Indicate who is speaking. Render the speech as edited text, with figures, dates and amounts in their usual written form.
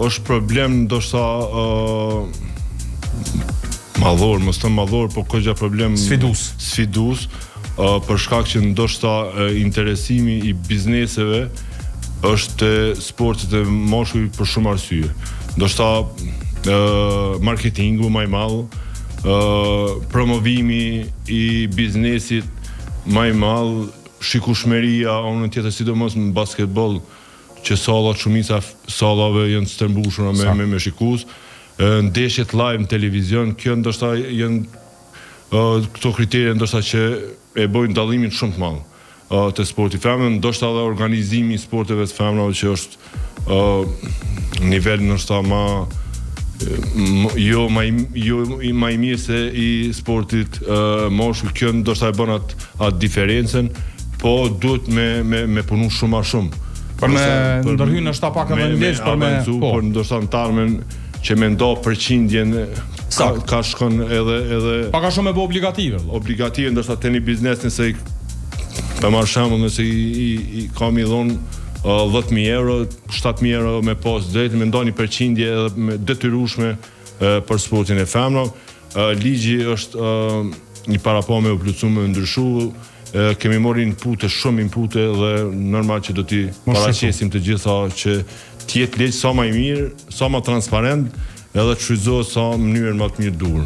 Speaker 1: është problem ndoshta mallor, mos të mallor, po kogja problem sfidus, për shkak që ndoshta interesimi i bizneseve është te sportet e moshkujve për shumë arsye. Ndoshta marketingu më i madh, promovimi i biznesit më i madh, shikueshmëria, unë tjetër sidomos në basketboll, që shumica sallave janë stërmbushura me shikues, ndeshjet live në televizion, kjo ndoshta janë këto kriterje ndoshta që e bojnë dallimin shumë të madh te sporti femrë, ndoshta edhe organizimi i sporteve të femrave që është nivel ndoshta jo më i mirë se i sportit moshkull, kjo ndoshta e bën atë diferencën, po duhet me punu shumë ma shumë.
Speaker 2: Për me ndërhyjnë është ta pak edhe në leqë, për me...
Speaker 1: Por ndoshta në tarmen që me ndo përqindjen, ka shkon edhe...
Speaker 2: Pa ka shumë e bo obligative.
Speaker 1: Obligative, ndoshta të një biznes nëse për marrë shembull nëse i kam i dhonë 10.000 euro, 7.000 euro me pas drejtë, me ndoni përqindje edhe me detyrueshme për sportin e femrave. Ligji është një parapo me u plotësu me ndryshu, kemi marrë shumë inpute dhe normal që do t'i paraqesim të gjitha që t'jetë ligj sa më i mirë, sa më transparent, edhe të shfrytëzohet sa në mënyrë më të mirë duhur.